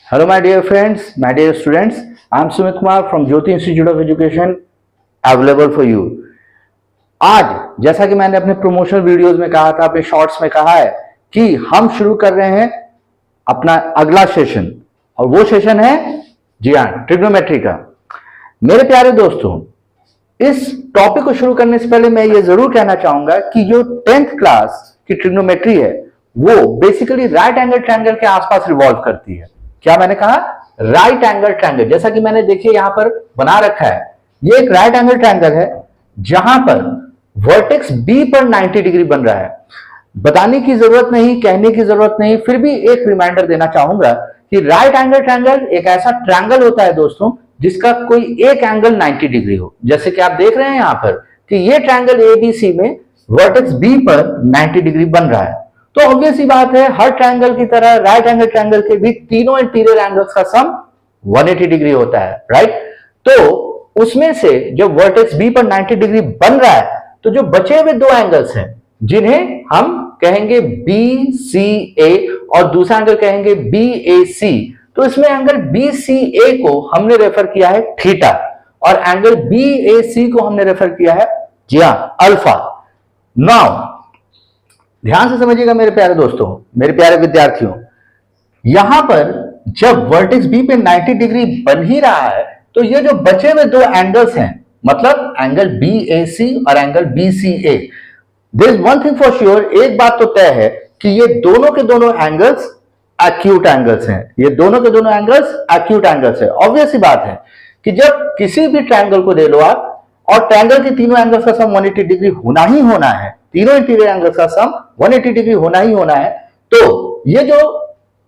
Hello, my dear friends, my dear students. I am Sumit Kumar from Jyoti Institute of Education, available for you. आज जैसा कि मैंने अपने promotional videos में कहा था, अपने शॉर्ट्स में कहा है कि हम शुरू कर रहे हैं अपना अगला सेशन और वो सेशन है जी हाँ ट्रिग्नोमेट्री का। मेरे प्यारे दोस्तों, इस टॉपिक को शुरू करने से पहले मैं ये जरूर कहना चाहूंगा कि जो 10th क्लास की ट्रिग्नोमेट्री है वो बेसिकली राइट एंगल ट्रायंगल के आसपास रिवॉल्व करती है। क्या मैंने कहा? Right angle triangle. जैसा कि मैंने देखिए यहां पर बना रखा है, ये एक राइट एंगल ट्रायंगल है जहां पर वर्टेक्स बी पर 90 डिग्री बन रहा है। बताने की जरूरत नहीं, कहने की जरूरत नहीं, फिर भी एक रिमाइंडर देना चाहूंगा कि राइट एंगल ट्रायंगल एक ऐसा ट्रायंगल होता है दोस्तों जिसका कोई एक एंगल 90 डिग्री हो। जैसे कि आप देख रहे हैं यहां पर कि ये ट्रायंगल एबीसी में वर्टेक्स बी पर 90 डिग्री बन रहा है। तो ऑब्वियस ही बात है, हर ट्रायंगल की तरह राइट एंगल ट्रायंगल के भी तीनों इंटीरियर एंगल्स का सम 180 डिग्री होता है, राइट। तो उसमें से जब वर्टेक्स बी पर 90 डिग्री बन रहा है तो जो बचे हुए दो एंगल्स हैं जिन्हें हम कहेंगे बी सी ए और दूसरा एंगल कहेंगे बी ए सी, तो इसमें एंगल बी सी ए को हमने रेफर किया है थीटा और एंगल बी ए सी को हमने रेफर किया है जी हाँ अल्फा। नाउ ध्यान से समझिएगा मेरे प्यारे दोस्तों, मेरे प्यारे विद्यार्थियों, यहां पर जब वर्टेक्स बी पे 90 डिग्री बन ही रहा है तो ये जो बचे हुए दो एंगल्स हैं, मतलब एंगल बी ए सी और angle B C A, there is one thing for sure, एक बात तो तय है कि ये दोनों के दोनों एंगल्स एक्यूट एंगल्स हैं। ये दोनों के दोनों एंगल्स एक्यूट एंगल्स है। ऑब्वियस सी बात है कि जब किसी भी ट्रायंगल को ले लो आप और ट्रायंगल के तीनों एंगल्स का सम 180 डिग्री होना ही होना है, तीनों इंटीरियर एंगल्स का सम 180 डिग्री होना ही होना है, तो ये जो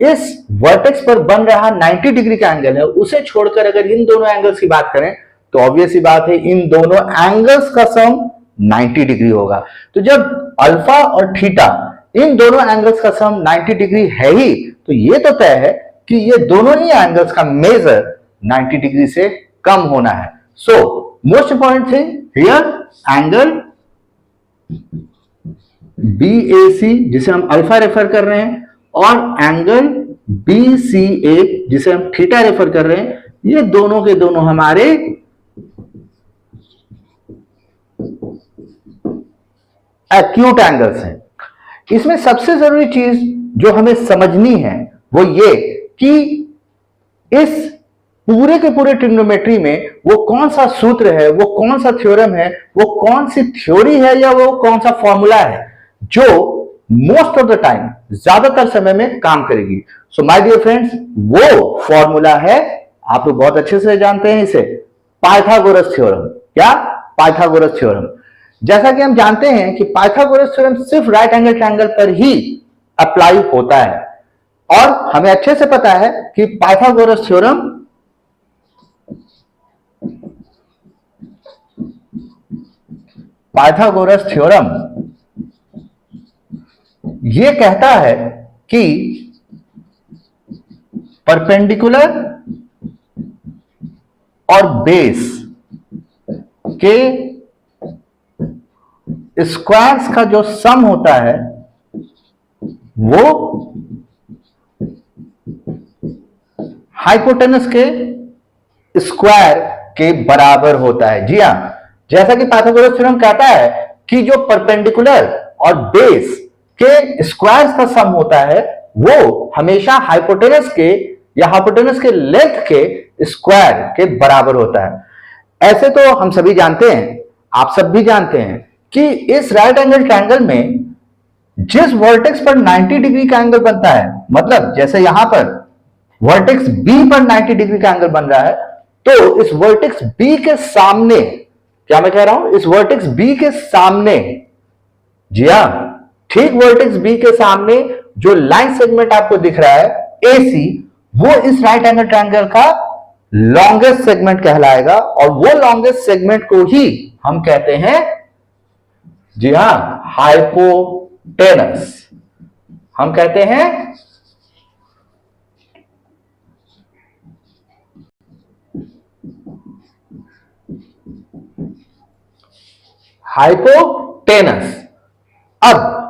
इस वर्टेक्स पर बन रहा 90 डिग्री का एंगल है उसे छोड़कर अगर इन दोनों एंगल्स की बात करें तो ऑब्वियस सी बात है इन दोनों एंगल्स का सम 90 डिग्री होगा। तो जब अल्फा और थीटा इन दोनों एंगल्स का सम 90 डिग्री है ही, तो ये तो तय है कि ये दोनों ही एंगल्स का मेजर 90 डिग्री से कम होना है। So most important thing here, angle B A C जिसे हम अल्फा रेफर कर रहे हैं और एंगल बी सी ए जिसे हम थीटा रेफर कर रहे हैं, ये दोनों के दोनों हमारे एक्यूट एंगल्स हैं। इसमें सबसे जरूरी चीज जो हमें समझनी है वो ये कि इस पूरे के पूरे ट्रिग्नोमेट्री में वो कौन सा सूत्र है, वो कौन सा थ्योरम है, वो कौन सी थ्योरी है या वो कौन सा फॉर्मूला है जो मोस्ट ऑफ द टाइम, ज्यादातर समय में काम करेगी। सो माय डियर फ्रेंड्स, वो फॉर्मूला है, आप लोग बहुत अच्छे से जानते हैं इसे, पाइथागोरस थ्योरम। क्या? Pythagoras theorem. जैसा कि हम जानते हैं कि पाइथागोरस थ्योरम सिर्फ राइट एंगल ट्रायंगल पर ही अप्लाई होता है और हमें अच्छे से पता है कि पाइथागोरस थ्योरम यह कहता है कि परपेंडिकुलर और बेस के स्क्वायर्स का जो सम होता है वो हाइपोटेनस के स्क्वायर के बराबर होता है। जी हां, जैसा कि पाइथागोरस थ्योरम कहता है कि जो परपेंडिकुलर और बेस के स्क्वायर्स का सम होता है वो हमेशा हाइपोटेनस के या हाइपोटेनस के लेंथ के स्क्वायर के बराबर होता है। ऐसे तो हम सभी जानते हैं, आप सब भी जानते हैं कि इस राइट एंगल ट्रायंगल में जिस वर्टेक्स पर 90 डिग्री का एंगल बनता है, मतलब जैसे यहां पर वर्टेक्स बी पर 90 डिग्री का एंगल बन रहा है, तो इस वर्टेक्स बी के सामने, क्या मैं कह रहा हूं, इस वर्टेक्स बी के सामने, जी हां, ठीक वर्टेक्स बी के सामने जो लाइन सेगमेंट आपको दिख रहा है ए सी, वो इस राइट एंगल ट्रायंगल का लॉन्गेस्ट सेगमेंट कहलाएगा और वो लॉन्गेस्ट सेगमेंट को ही हम कहते हैं, जी हां, हाइपोटेनस। हम कहते हैं हाइपोटेनस। अब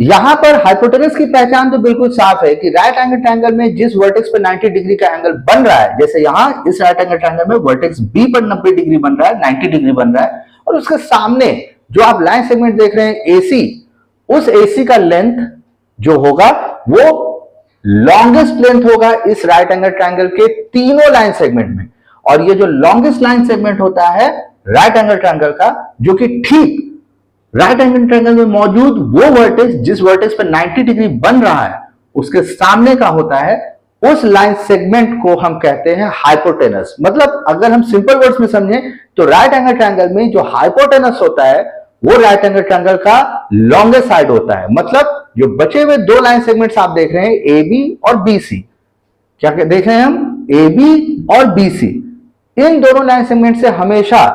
यहां पर हाइपोटेनस की पहचान तो बिल्कुल साफ है कि राइट एंगल ट्रायंगल में जिस वर्टेक्स पर 90 डिग्री का एंगल बन रहा है, जैसे यहां इस राइट एंगल ट्रायंगल में वर्टेक्स बी पर 90 डिग्री बन रहा है, 90 डिग्री बन रहा है, और उसके सामने जो आप लाइन सेगमेंट देख रहे हैं एसी, उस एसी का लेंथ जो होगा वो लॉन्गेस्ट लेंथ होगा इस राइट एंगल ट्रायंगल के तीनों लाइन सेगमेंट में। और ये जो लॉन्गेस्ट लाइन सेगमेंट होता है राइट एंगल ट्रायंगल का, जो कि ठीक राइट एंगल ट्रायंगल में मौजूद वो वर्टेक्स जिस वर्टेक्स पर 90 डिग्री बन रहा है उसके सामने का होता है, उस लाइन सेगमेंट को हम कहते हैं हाइपोटेनस। मतलब अगर हम सिंपल वर्ड्स में समझें तो राइट एंगल ट्रायंगल में जो हाइपोटेनस होता है वो राइट एंगल ट्रायंगल का लॉन्गेस्ट साइड होता है। मतलब जो बचे हुए दो लाइन सेगमेंट्स आप देख रहे हैं ए बी और बी सी, क्या देख रहे हैं हम, ए बी और बी सी, इन दोनों लाइन सेगमेंट से हमेशा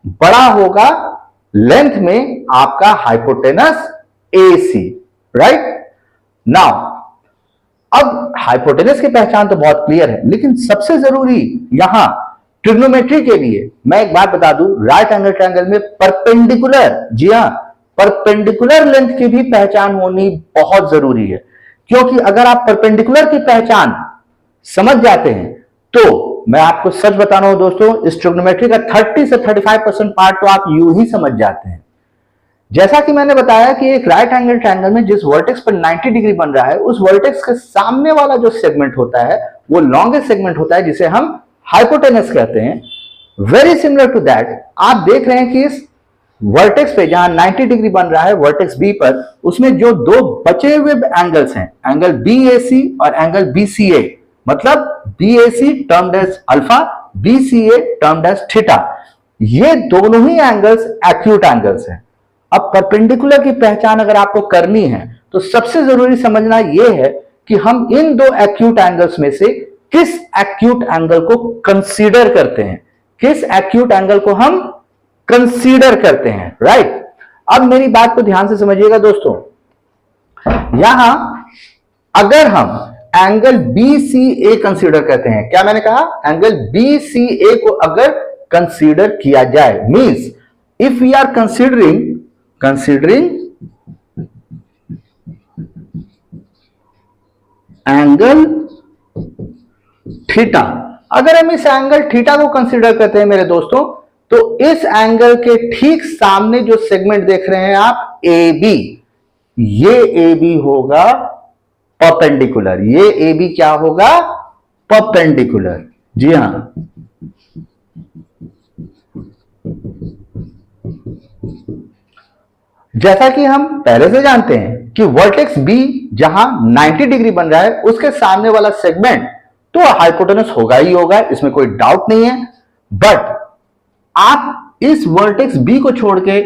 बड़ा होगा लेंथ में आपका हाइपोटेनस AC, राइट। नाउ अब हाइपोटेनस की पहचान तो बहुत क्लियर है, लेकिन सबसे जरूरी यहां ट्रिग्नोमेट्री के लिए मैं एक बात बता दूं, राइट एंगल ट्रायंगल में परपेंडिकुलर, जी हां, परपेंडिकुलर लेंथ की भी पहचान होनी बहुत जरूरी है। क्योंकि अगर आप परपेंडिकुलर की पहचान समझ जाते हैं तो मैं आपको सच बता रहा हूं दोस्तों, इस ट्रिग्नोमेट्री का 30 से 35% पार्ट तो आप यूं ही समझ जाते हैं। जैसा कि मैंने बताया कि एक राइट एंगल ट्रायंगल में जिस वर्टेक्स पर 90 डिग्री बन रहा है उस वर्टेक्स के सामने वाला जो सेगमेंट होता है वो लॉन्गेस्ट सेगमेंट होता है, जिसे हम हाइपोटेनस कहते हैं। वेरी सिमिलर टू दैट आप देख रहे हैं कि इस वर्टेक्स पे जहां 90 डिग्री बन रहा है वर्टेक्स बी पर, उसमें जो दो बचे हुए एंगल्स हैं, एंगल BAC और एंगल BCA, मतलब BAC termed as alpha, BCA termed as theta, ये दोनों ही एंगल्स एक्यूट एंगल्स हैं। अब परपेंडिकुलर की पहचान अगर आपको करनी है तो सबसे जरूरी समझना यह है कि हम इन दो एक्यूट एंगल्स में से किस एक्यूट एंगल को कंसीडर करते हैं, किस एक्यूट एंगल को हम कंसीडर करते हैं, राइट। अब मेरी बात को ध्यान से समझिएगा दोस्तों, यहां अगर हम एंगल BCA कंसीडर करते हैं, क्या मैंने कहा, एंगल BCA को अगर कंसीडर किया जाए, means if we are considering angle theta, अगर हम इस एंगल थीटा को कंसीडर करते हैं मेरे दोस्तों, तो इस एंगल के ठीक सामने जो सेगमेंट देख रहे हैं आप AB, ये AB होगा परपेंडिकुलर, ये AB क्या होगा, परपेंडिकुलर, जी हां। जैसा कि हम पहले से जानते हैं कि वर्टेक्स B जहां 90 डिग्री बन रहा है उसके सामने वाला सेगमेंट तो हाइपोटेनस होगा ही होगा, इसमें कोई डाउट नहीं है। बट आप इस वर्टेक्स B को छोड़ के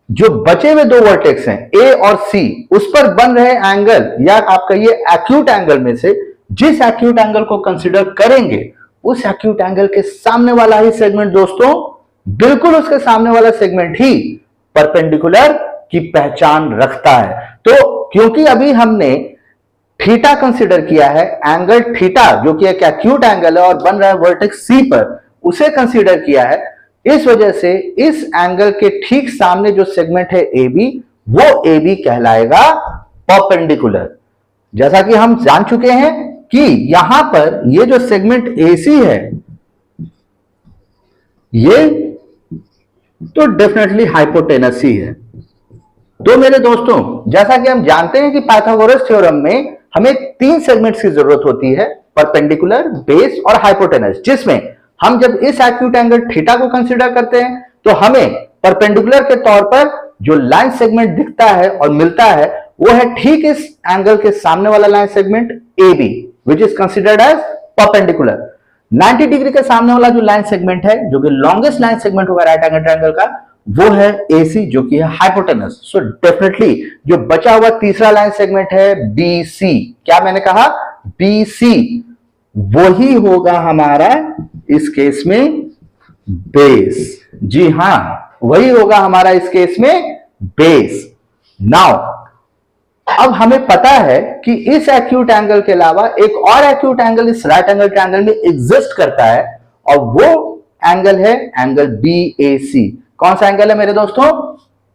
जो बचे हुए दो वर्टेक्स हैं A और C, उस पर बन रहे एंगल या आपका ये एक्यूट एंगल में से जिस एक्यूट एंगल को कंसीडर करेंगे उस एक्यूट एंगल के सामने वाला ही सेगमेंट दोस्तों, बिल्कुल उसके सामने वाला सेगमेंट ही परपेंडिकुलर की पहचान रखता है। तो क्योंकि अभी हमने थीटा कंसीडर किया है, एंगल थीटा जो कि एक एक्यूट एंगल है और बन रहा है वर्टेक्स C पर, उसे कंसीडर किया है, इस वजह से इस एंगल के ठीक सामने जो सेगमेंट है AB, वो AB कहलाएगा परपेंडिकुलर। जैसा कि हम जान चुके हैं कि यहां पर ये जो सेगमेंट AC है ये तो डेफिनेटली हाइपोटेनस ही है। तो मेरे दोस्तों, जैसा कि हम जानते हैं कि पाइथागोरस थ्योरम में हमें तीन सेगमेंट्स की जरूरत होती है, परपेंडिकुलर, बेस और हाइपोटेनस, जिसमें हम जब इस एक्यूट एंगल थीटा को कंसीडर करते हैं तो हमें परपेंडिकुलर के तौर पर जो लाइन सेगमेंट दिखता है और मिलता है वो है ठीक इस एंगल के सामने वाला line segment AB, which is considered as perpendicular. 90 degree के सामने वाला जो लाइन सेगमेंट है, जो कि लॉन्गेस्ट लाइन सेगमेंट होगा राइट एंगल ट्रायंगल का, वो है AC, जो कि है हाइपोटेनस। सो डेफिनेटली जो बचा हुआ तीसरा लाइन सेगमेंट है BC, क्या मैंने कहा, BC, वही होगा हमारा इस केस में बेस। जी हां, वही होगा हमारा इस केस में बेस। नाउ अब हमें पता है कि इस एक्यूट एंगल के अलावा एक और एक्यूट एंगल इस राइट एंगल ट्रायंगल में एग्जिस्ट करता है और वो एंगल है एंगल BAC। कौन सा एंगल है मेरे दोस्तों,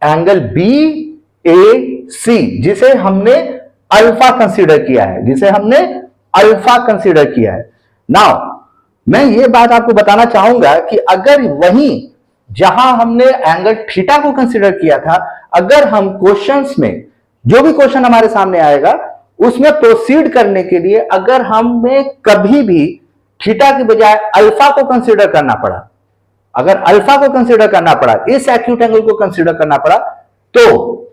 एंगल BAC। सी, जिसे हमने अल्फा कंसीडर किया है, जिसे हमने अल्फा कंसीडर किया है। नाउ मैं ये बात आपको बताना चाहूंगा कि अगर वहीं जहां हमने एंगल थीटा को कंसीडर किया था, अगर हम क्वेश्चंस में जो भी क्वेश्चन हमारे सामने आएगा उसमें प्रोसीड करने के लिए अगर हमें कभी भी थीटा की बजाय अल्फा को कंसीडर करना पड़ा, अगर अल्फा को कंसीडर करना पड़ा, इस एक्यूट एंगल को कंसीडर करना पड़ा, तो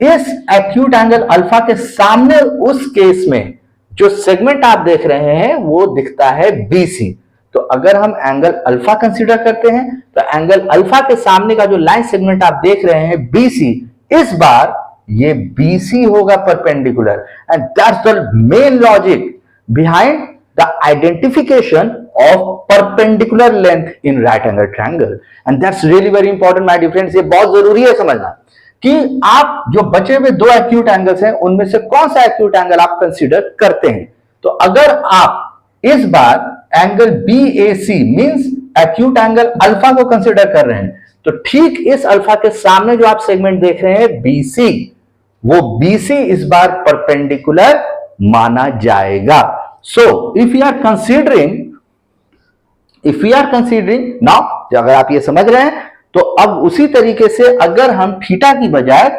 इस एक्यूट एंगल अल्फा के सामने उस केस में जो सेगमेंट आप देख रहे हैं वो दिखता है BC। तो अगर हम एंगल अल्फा कंसीडर करते हैं तो एंगल अल्फा के सामने का जो लाइन सेगमेंट आप देख रहे हैं BC, इस बार ये BC होगा perpendicular, and that's the main logic behind the identification of perpendicular length in right angle triangle. And that's really very important my dear friends. ये बहुत जरूरी है समझना कि आप जो बचे हुए दो एक्यूट एंगल्स हैं उनमें से कौन सा एक्यूट एंगल आप कंसीडर करते हैं। तो अगर आप इस बार angle BAC means acute angle alpha को कंसीडर कर रहे हैं, तो ठीक इस अल्फा के सामने जो आप सेगमेंट देख रहे हैं BC, वो BC इस बार परपेंडिकुलर माना जाएगा। So if you are considering now, अगर आप ये समझ रहे हैं तो अब उसी तरीके से अगर हम थीटा की बजाय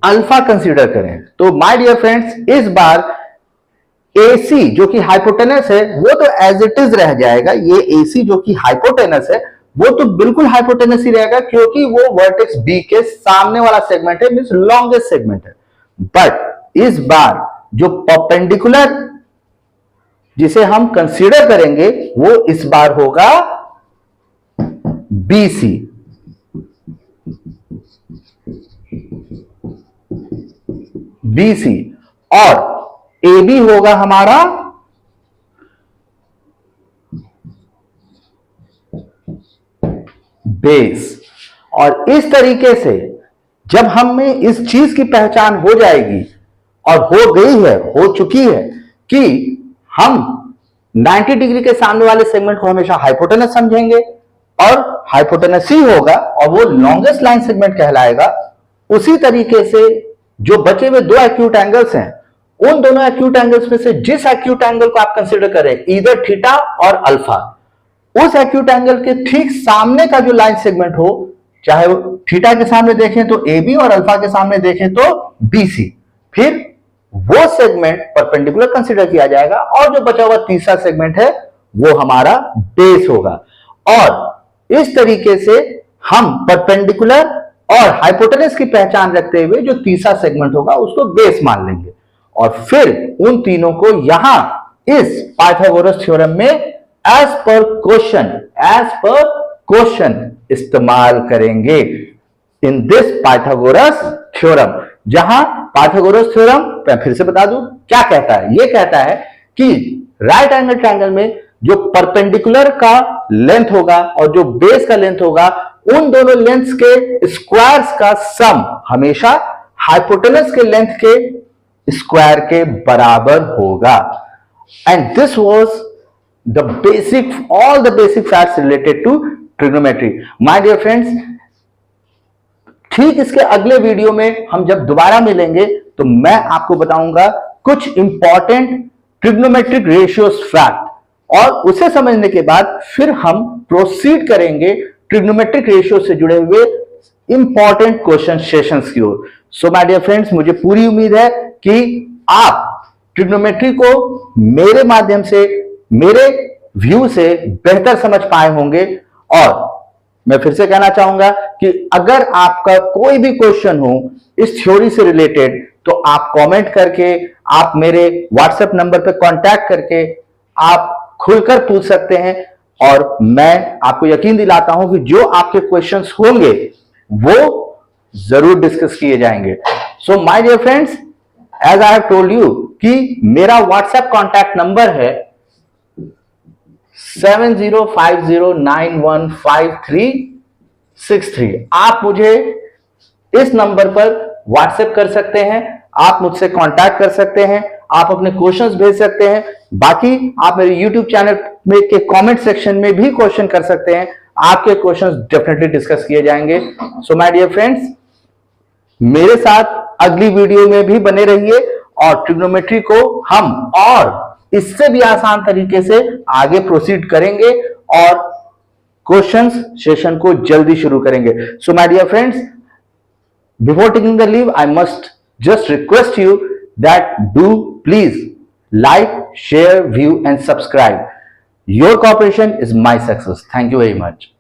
अल्फा कंसीडर करें तो माय डियर फ्रेंड्स इस बार AC जो कि हाइपोटेनस है वो तो एज इट इज रह जाएगा। ये AC जो कि हाइपोटेनस है वो तो बिल्कुल हाइपोटेनस ही रहेगा, क्योंकि वो वर्टेक्स B के सामने वाला सेगमेंट है, मींस लॉन्गेस्ट सेगमेंट है। बट इस बार जो परपेंडिकुलर जिसे हम कंसीडर करेंगे वो इस बार होगा BC। BC और AB होगा हमारा बेस। और इस तरीके से जब हमें इस चीज की पहचान हो जाएगी, और हो गई है, हो चुकी है, कि हम 90 डिग्री के सामने वाले सेगमेंट को हमेशा हाइपोटेनस समझेंगे और हाइपोटेनस ही होगा और वो लॉन्गेस्ट लाइन सेगमेंट कहलाएगा, उसी तरीके से जो बचे हुए दो एक्यूट एंगल्स हैं उन दोनों एक्यूट एंगल्स में से जिस एक्यूट एंगल को आप कंसीडर करें, ईदर थीटा और अल्फा, उस एक्यूट एंगल के ठीक सामने का जो लाइन सेगमेंट हो, चाहे वो थीटा के सामने देखें तो AB और अल्फा के सामने देखें तो BC, फिर वो सेगमेंट परपेंडिकुलर कंसीडर किया जाएगा और जो बचा हुआ तीसरा सेगमेंट है वो हमारा बेस होगा। और इस तरीके से हम परपेंडिकुलर और हाइपोटेनस की पहचान रखते हुए जो तीसरा सेगमेंट होगा उसको बेस मान लेंगे और फिर उन तीनों को यहां इस पाइथागोरस थ्योरम में एज पर क्वेश्चन इस्तेमाल करेंगे इन दिस पाइथागोरस थ्योरम। जहां पाइथागोरस थ्योरम मैं फिर से बता दूं क्या कहता है, यह कहता है कि राइट एंगल ट्रायंगल में जो परपेंडिकुलर का लेंथ होगा और जो बेस का लेंथ होगा, उन दोनों लेंथ्स के स्क्वायर्स का सम हमेशा हाइपोटेनस के लेंथ के स्क्वायर के बराबर होगा। And this was the basic, all the basic facts related to trigonometry. My dear friends, ठीक इसके अगले वीडियो में हम जब दोबारा मिलेंगे तो मैं आपको बताऊंगा कुछ इंपॉर्टेंट ट्रिग्नोमेट्रिक रेशियोज फैक्ट, और उसे समझने के बाद फिर हम प्रोसीड करेंगे ट्रिग्नोमेट्रिक रेशियो से जुड़े हुए इंपॉर्टेंट क्वेश्चन सेशंस की ओर। सो माय डियर फ्रेंड्स, मुझे पूरी उम्मीद है कि आप ट्रिग्नोमेट्री को मेरे माध्यम से, मेरे व्यू से बेहतर समझ पाए होंगे। और मैं फिर से कहना चाहूंगा कि अगर आपका कोई भी क्वेश्चन हो इस थ्योरी से रिलेटेड तो आप कमेंट करके, आप मेरे व्हाट्सएप नंबर पर कांटेक्ट करके आप खुलकर पूछ सकते हैं और मैं आपको यकीन दिलाता हूं कि जो आपके क्वेश्चंस होंगे वो जरूर डिस्कस किए जाएंगे। So my dear friends, as I have told you कि मेरा व्हाट्सएप कांटेक्ट नंबर है 7050915363। आप मुझे इस नंबर पर व्हाट्सएप कर सकते हैं, आप मुझसे कांटेक्ट कर सकते हैं, आप अपने क्वेश्चंस भेज सकते हैं। बाकी आप मेरे यूट्यूब चैनल में के कमेंट सेक्शन में भी क्वेश्चन कर सकते हैं, आपके क्वेश्चंस डेफिनेटली डिस्कस किए जाएंगे। सो माय डियर फ्रेंड्स, मेरे साथ अगली वीडियो में भी बने रहिए और ट्रिग्नोमेट्री को हम और इससे भी आसान तरीके से आगे प्रोसीड करेंगे और क्वेश्चंस सेशन को जल्दी शुरू करेंगे। So my dear friends, before taking the leave I must just request you that do please like, share, view and subscribe. Your cooperation is my success. Thank you very much.